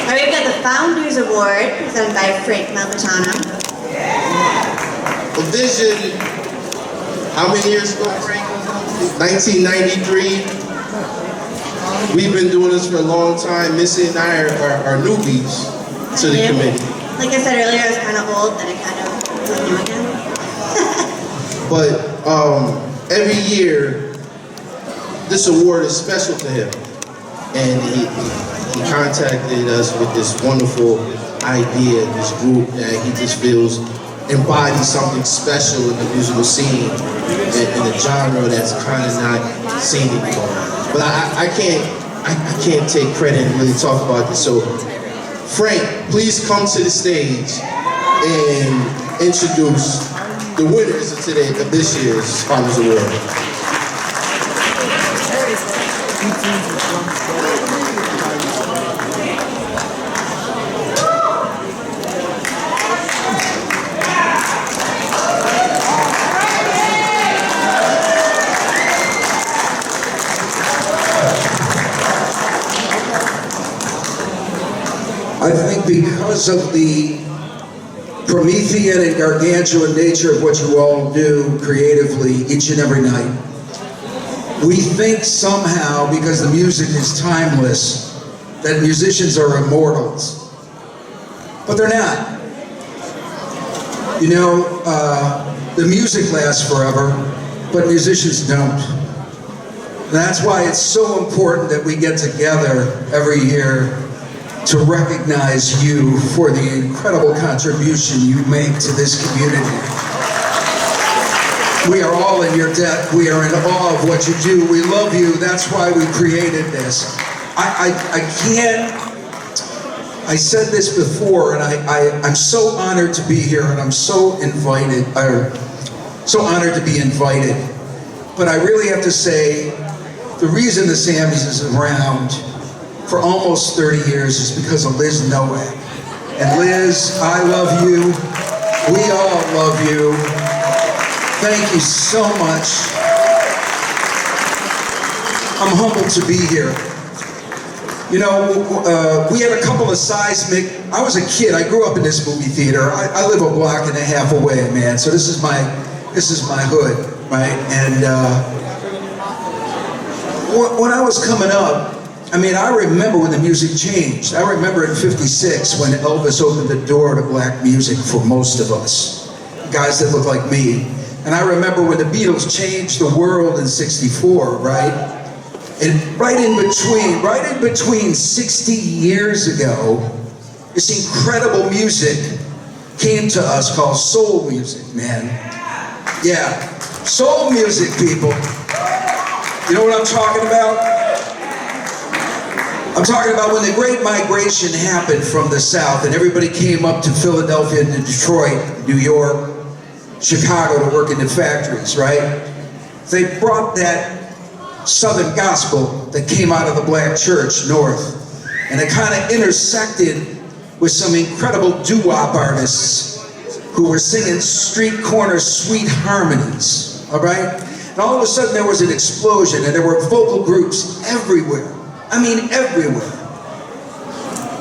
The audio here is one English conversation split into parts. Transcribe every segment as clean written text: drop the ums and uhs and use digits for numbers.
Now we've got the Founders Award presented by Frank Malfitano. A vision, how many years ago, Frank? 1993. We've been doing this for a long time. Missy and I are newbies to the committee. Like I said earlier, I was kind of old, then I kind of was new again. But every year, this award is special to him. And he contacted us with this wonderful idea, this group that he just feels embodies something special in the musical scene in a genre that's kind of not seen anymore. But I can't take credit and really talk about this. So Frank, please come to the stage and introduce the winners of this year's Founders Award. I think because of the Promethean and gargantuan nature of what you all do creatively each and every night, we think somehow, because the music is timeless, that musicians are immortals. But they're not. You know, the music lasts forever, but musicians don't. And that's why it's so important that we get together every year to recognize you for the incredible contribution you make to this community. We are all in your debt. We are in awe of what you do. We love you. That's why we created this. I said this before, and I'm so honored to be here, and I'm so honored to be invited. But I really have to say, the reason the SAMMY'S is around for almost 30 years is because of Liz Nowak. And Liz, I love you. We all love you. Thank you so much. I'm humbled to be here. You know, we had a couple of seismic, I was a kid, I grew up in this movie theater. I live a block and a half away, man. So this is my hood, right? And when I was coming up, I mean, I remember when the music changed. I remember in '56 when Elvis opened the door to black music for most of us, guys that look like me. And I remember when the Beatles changed the world in '64, right? And right in between 60 years ago, this incredible music came to us called soul music, man. Yeah, soul music, people. You know what I'm talking about? I'm talking about when the Great Migration happened from the South and everybody came up to Philadelphia and Detroit, New York, Chicago to work in the factories, right? They brought that Southern gospel that came out of the black church north, and it kind of intersected with some incredible doo-wop artists who were singing street corner sweet harmonies, all right? And all of a sudden there was an explosion and there were vocal groups everywhere. I mean, everywhere.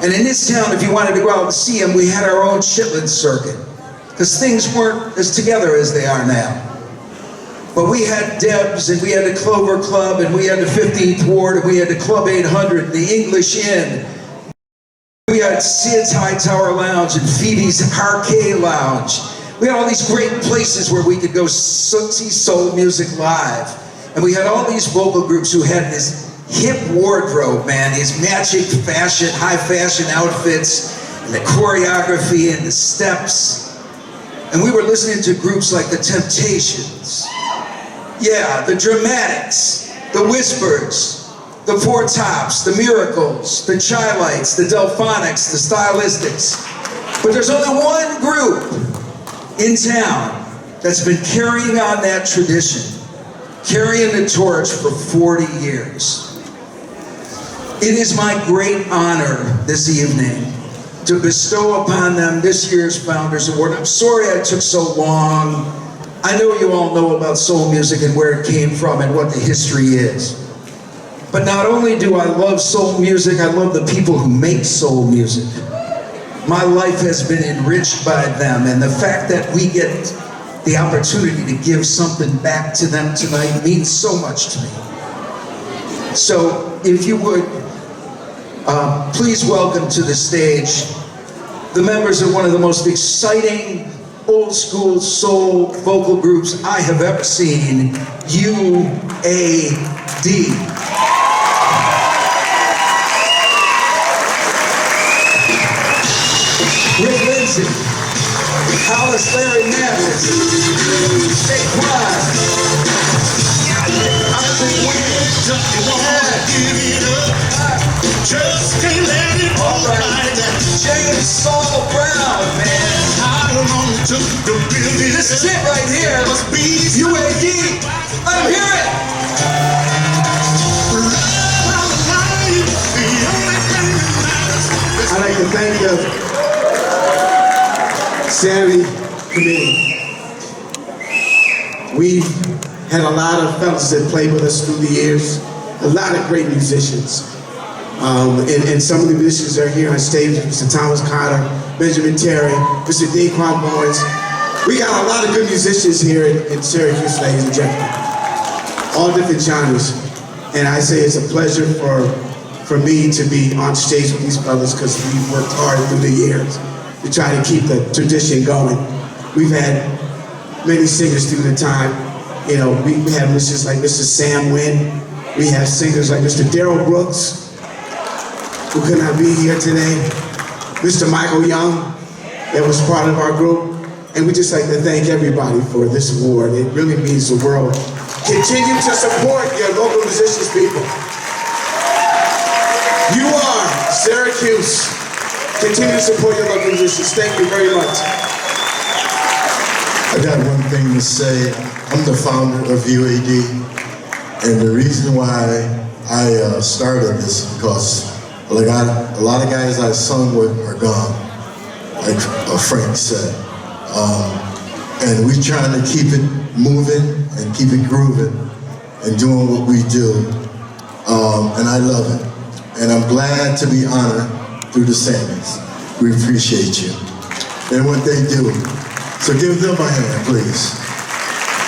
And in this town, if you wanted to go out and see them, we had our own Chitlin circuit, because things weren't as together as they are now. But we had Debs, and we had the Clover Club, and we had the 15th Ward, and we had the Club 800, the English Inn. We had Sid's High Tower Lounge and Phoebe's Arcade Lounge. We had all these great places where we could go see soul music live. And we had all these vocal groups who had this hip wardrobe, man, these matching fashion, high fashion outfits, and the choreography and the steps. And we were listening to groups like the Temptations, yeah, the Dramatics, the Whispers, the Four Tops, the Miracles, the Chi-Lites, the Delphonics, the Stylistics. But there's only one group in town that's been carrying on that tradition, carrying the torch for 40 years. It is my great honor this evening to bestow upon them this year's Founders Award. I'm sorry I took so long. I know you all know about soul music and where it came from and what the history is. But not only do I love soul music, I love the people who make soul music. My life has been enriched by them, and the fact that we get the opportunity to give something back to them tonight means so much to me. So, if you would, please welcome to the stage the members of one of the most exciting old school soul vocal groups I have ever seen, U.A.D. Rick Lindsay, Hollis Larry Mathis, Stay Quiet, Just can't let it go like that. James Saul Brown, man. I long to the building. This is it right here. Must be U.A.D. Let him hear it. I'd like to thank the SAMMY committee. We've had a lot of fellas that played with us through the years, a lot of great musicians. And some of the musicians are here on stage, Mr. Thomas Carter, Benjamin Terry, Mr. Daquan Bowens. We got a lot of good musicians here in Syracuse, ladies and gentlemen. All different genres. And I say it's a pleasure for me to be on stage with these brothers because we've worked hard through the years to try to keep the tradition going. We've had many singers through the time. You know, we have musicians like Mr. Sam Wynn. We have singers like Mr. Darrell Brooks, who could not be here today. Mr. Michael Young, that was part of our group. And we just like to thank everybody for this award. It really means the world. Continue to support your local musicians, people. You are Syracuse. Continue to support your local musicians. Thank you very much. I got one thing to say. I'm the founder of U.A.D. And the reason why I started this is because a lot of guys I sung with are gone, like Frank said. And we're trying to keep it moving and keep it grooving and doing what we do. And I love it. And I'm glad to be honored through the SAMMY'S. We appreciate you and what they do. So give them a hand, please.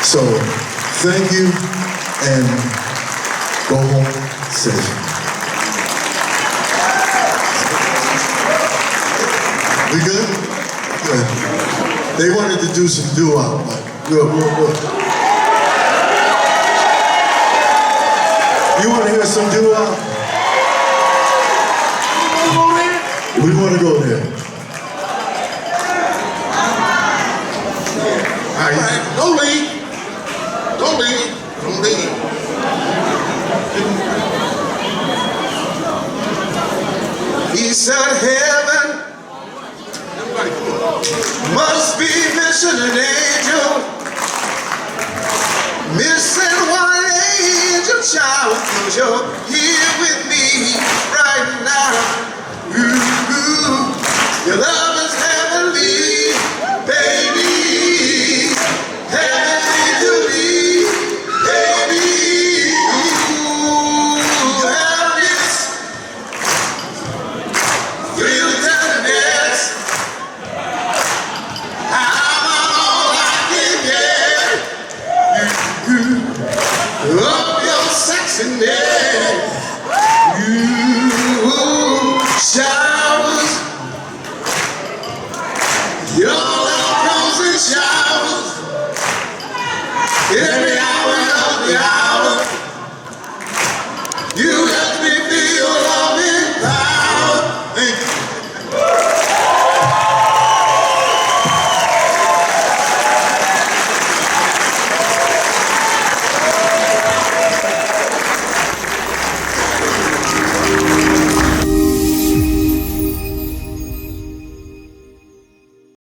So thank you and go home safe. We good? Good. They wanted to do some doo-wop, but good. You want to hear some doo-wop? We want to go there. All right, don't leave. Don't leave. Don't leave. He said heaven must be missing an angel, missing one angel child, 'cause you're here with me right now. Ooh, your love is heavenly, baby, heavenly to me, baby. Ooh, happiness, real tenderness. Love your sexiness. You showers. Your love comes in showers. Every hour of the hour.